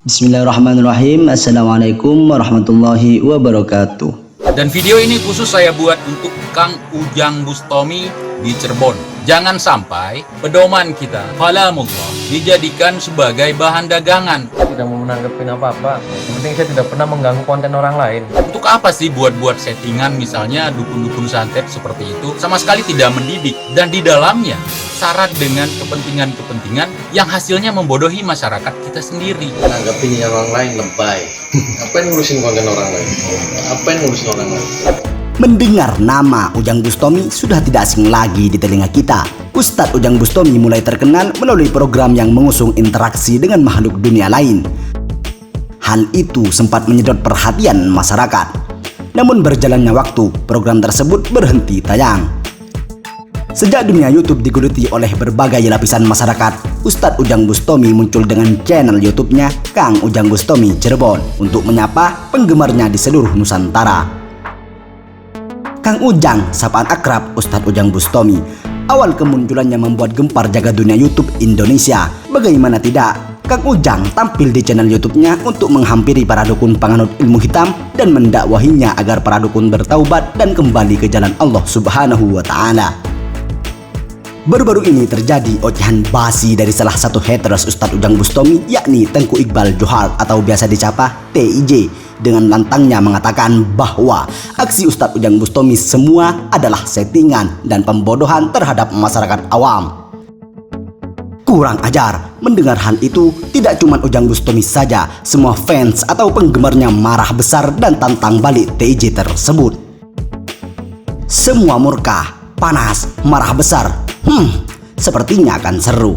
Bismillahirrahmanirrahim. Assalamualaikum warahmatullahi wabarakatuh. Dan video ini khusus saya buat untuk Kang Ujang Bustomi di Cirebon. Jangan sampai pedoman kita, kalamullah, dijadikan sebagai bahan dagangan. Tidak mau menanggapi apa-apa. Yang penting saya tidak pernah mengganggu konten orang lain. Untuk apa sih buat-buat settingan misalnya dukun-dukun santet seperti itu? Sama sekali tidak mendidik. Dan di dalamnya syarat dengan kepentingan-kepentingan yang hasilnya membodohi masyarakat kita sendiri. Menanggapi orang lain lebay. Apa yang ngurusin konten orang lain? Apa yang ngurusin orang lain? Mendengar nama Ujang Bustomi sudah tidak asing lagi di telinga kita. Ustadz Ujang Bustomi mulai terkenal melalui program yang mengusung interaksi dengan makhluk dunia lain. Hal itu sempat menyedot perhatian masyarakat. Namun berjalannya waktu, program tersebut berhenti tayang. Sejak dunia YouTube digeluti oleh berbagai lapisan masyarakat, Ustadz Ujang Bustomi muncul dengan channel YouTube-nya Kang Ujang Bustomi Cirebon untuk menyapa penggemarnya di seluruh Nusantara. Kang Ujang, sapaan akrab Ustadz Ujang Bustomi, awal kemunculannya membuat gempar jagat dunia YouTube Indonesia. Bagaimana tidak, Kang Ujang tampil di channel YouTube-nya untuk menghampiri para dukun penganut ilmu hitam dan mendakwahinya agar para dukun bertaubat dan kembali ke jalan Allah Subhanahu wa Ta'ala. Baru-baru ini terjadi ocehan basi dari salah satu haters Ustadz Ujang Bustomi, yakni Tengku Iqbal Johar atau biasa dicapa TIJ, dengan lantangnya mengatakan bahwa aksi Ustadz Ujang Bustomi semua adalah settingan dan pembodohan terhadap masyarakat awam. Kurang ajar. Mendengar hal itu, tidak cuma Ujang Bustomi saja, semua fans atau penggemarnya marah besar dan tantang balik TIJ tersebut. Semua murka, panas, marah besar. Sepertinya akan seru.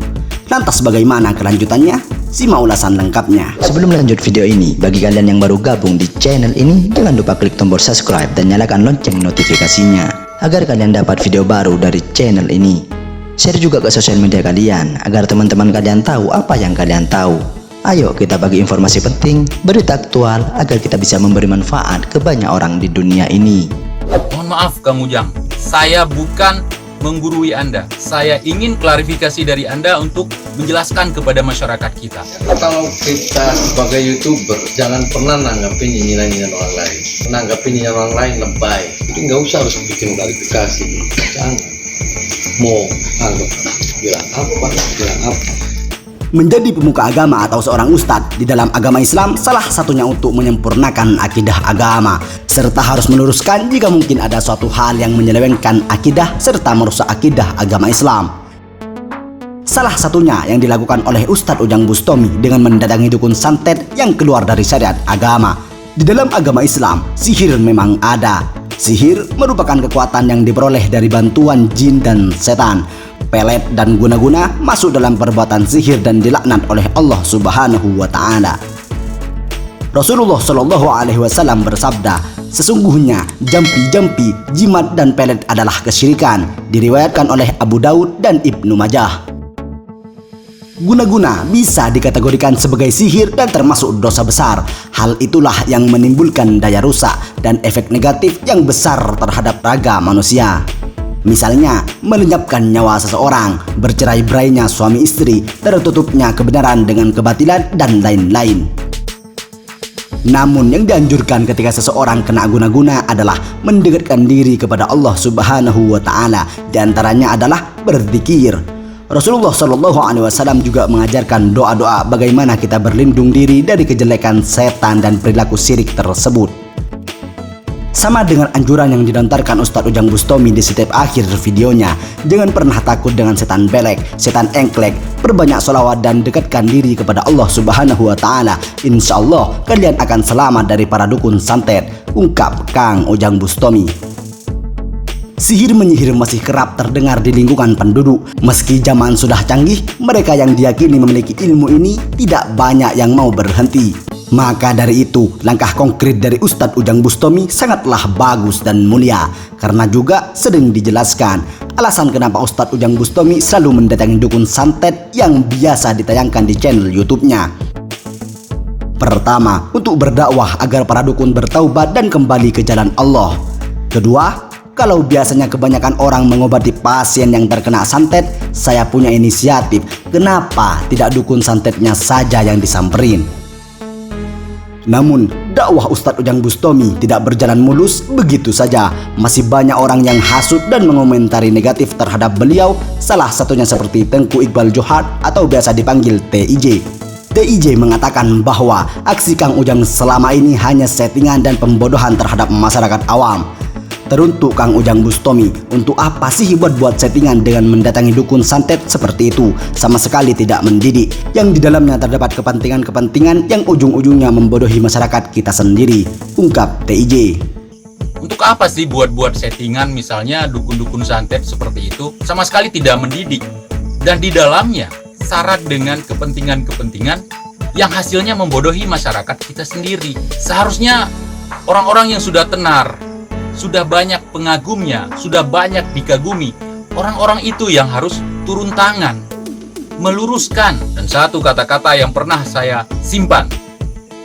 Lantas bagaimana kelanjutannya? Simak ulasan lengkapnya. Sebelum lanjut video ini, bagi kalian yang baru gabung di channel ini, jangan lupa klik tombol subscribe dan nyalakan lonceng notifikasinya agar kalian dapat video baru dari channel ini. Share juga ke sosial media kalian agar teman-teman kalian tahu apa yang kalian tahu. Ayo kita bagi informasi penting, berita aktual agar kita bisa memberi manfaat ke banyak orang di dunia ini. Mohon maaf Kang Ujang, saya bukan menggurui Anda. Saya ingin klarifikasi dari Anda untuk menjelaskan kepada masyarakat kita. Kalau kita sebagai YouTuber, jangan pernah nanggapin nyinyiran orang lain. Menanggapi nyinyiran orang lain lebay. Jadi nggak usah harus bikin klarifikasi. Jangan. Mau anggap bilang apa. Menjadi pemuka agama atau seorang ustadz di dalam agama Islam salah satunya untuk menyempurnakan akidah agama, serta harus meluruskan jika mungkin ada suatu hal yang menyelewengkan akidah serta merusak akidah agama Islam. Salah satunya yang dilakukan oleh Ustadz Ujang Bustomi dengan mendatangi dukun santet yang keluar dari syariat agama. Di dalam agama Islam, sihir memang ada. Sihir merupakan kekuatan yang diperoleh dari bantuan jin dan setan. Pelet dan guna-guna masuk dalam perbuatan sihir dan dilaknat oleh Allah Subhanahu wa Ta'ala. Rasulullah Shallallahu Alaihi Wasallam bersabda, sesungguhnya jampi-jampi, jimat dan pelet adalah kesyirikan. Diriwayatkan oleh Abu Daud dan Ibnu Majah. Guna-guna bisa dikategorikan sebagai sihir dan termasuk dosa besar. Hal itulah yang menimbulkan daya rusak dan efek negatif yang besar terhadap raga manusia. Misalnya, melenyapkan nyawa seseorang, bercerai-berainya suami istri, tertutupnya kebenaran dengan kebatilan, dan lain-lain. Namun yang dianjurkan ketika seseorang kena guna-guna adalah mendekatkan diri kepada Allah Subhanahu wa Ta'ala. Di antaranya adalah berzikir. Rasulullah Shallallahu Alaihi Wasallam juga mengajarkan doa-doa bagaimana kita berlindung diri dari kejelekan setan dan perilaku syirik tersebut. Sama dengan anjuran yang dilontarkan Ustadz Ujang Bustomi di setiap akhir videonya, jangan pernah takut dengan setan belek, setan engklek, perbanyak sholawat dan dekatkan diri kepada Allah Subhanahu wa Ta'ala. Insya Allah kalian akan selamat dari para dukun santet, ungkap Kang Ujang Bustomi. Sihir menyihir masih kerap terdengar di lingkungan penduduk. Meski zaman sudah canggih, mereka yang diyakini memiliki ilmu ini tidak banyak yang mau berhenti. Maka dari itu, langkah konkret dari Ustadz Ujang Bustomi sangatlah bagus dan mulia. Karena juga sering dijelaskan alasan kenapa Ustadz Ujang Bustomi selalu mendatangi dukun santet yang biasa ditayangkan di channel YouTube-nya. Pertama, untuk berdakwah agar para dukun bertaubat dan kembali ke jalan Allah. Kedua, kalau biasanya kebanyakan orang mengobati pasien yang terkena santet, saya punya inisiatif. Kenapa tidak dukun santetnya saja yang disamperin? Namun, dakwah Ustadz Ujang Bustami tidak berjalan mulus begitu saja. Masih banyak orang yang hasut dan mengomentari negatif terhadap beliau, salah satunya seperti Tengku Iqbal Johad atau biasa dipanggil TIJ. TIJ mengatakan bahwa aksi Kang Ujang selama ini hanya settingan dan pembodohan terhadap masyarakat awam. Teruntuk Kang Ujang Bustami, untuk apa sih buat settingan dengan mendatangi dukun santet seperti itu? Sama sekali tidak mendidik, yang di dalamnya terdapat kepentingan-kepentingan yang ujung-ujungnya membodohi masyarakat kita sendiri, ungkap TIJ. Untuk apa sih buat settingan misalnya dukun-dukun santet seperti itu? Sama sekali tidak mendidik, dan di dalamnya syarat dengan kepentingan-kepentingan yang hasilnya membodohi masyarakat kita sendiri. Seharusnya orang-orang yang sudah tenar, sudah banyak pengagumnya, sudah banyak dikagumi, orang-orang itu yang harus turun tangan, meluruskan. Dan satu kata-kata yang pernah saya simpan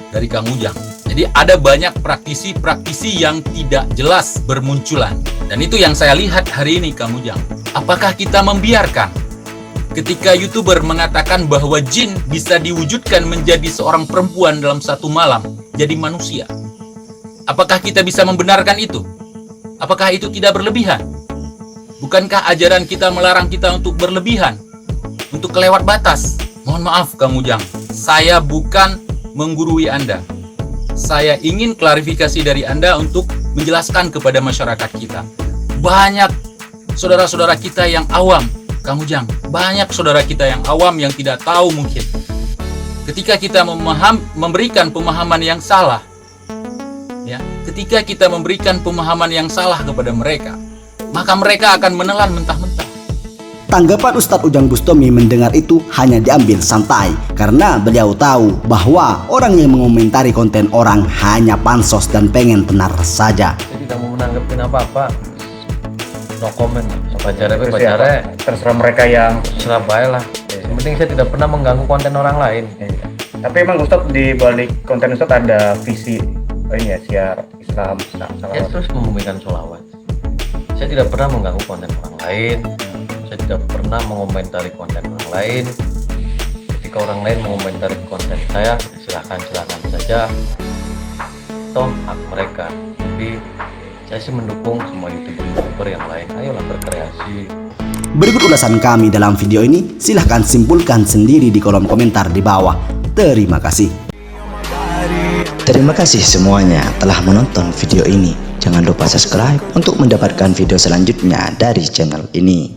dari Kang Ujang. Jadi ada banyak praktisi-praktisi yang tidak jelas bermunculan. Dan itu yang saya lihat hari ini, Kang Ujang. Apakah kita membiarkan ketika YouTuber mengatakan bahwa jin bisa diwujudkan menjadi seorang perempuan dalam satu malam, jadi manusia? Apakah kita bisa membenarkan itu? Apakah itu tidak berlebihan? Bukankah ajaran kita melarang kita untuk berlebihan? Untuk kelewat batas? Mohon maaf Kang Ujang, saya bukan menggurui Anda. Saya ingin klarifikasi dari Anda untuk menjelaskan kepada masyarakat kita. Banyak saudara-saudara kita yang awam, Kang Ujang, banyak saudara kita yang awam yang tidak tahu mungkin. Ketika kita memberikan pemahaman yang salah, ya, ketika kita memberikan pemahaman yang salah kepada mereka, maka mereka akan menelan mentah-mentah. Tanggapan Ustadz Ujang Bustami mendengar itu hanya diambil santai karena beliau tahu bahwa orang yang mengomentari konten orang hanya pansos dan pengen tenar saja. Saya tidak mau menanggapin apa-apa. No comment. Pacarnya terserah mereka yang terserah baik lah. Yang penting saya tidak pernah mengganggu konten orang lain. Tapi emang Ustadz di balik konten Ustadz ada visi ini ya, siar Islam, Saya terus membumikan sholawat. Saya tidak pernah mengganggu konten orang lain. Saya tidak pernah mengomentari konten orang lain. Ketika orang lain mengomentari konten saya, silakan saja. Toh hak mereka. Tapi saya sih mendukung semua YouTuber yang lain. Ayolah berkreasi. Berikut ulasan kami dalam video ini, silahkan simpulkan sendiri di kolom komentar di bawah. Terima kasih. Terima kasih semuanya telah menonton video ini. Jangan lupa subscribe untuk mendapatkan video selanjutnya dari channel ini.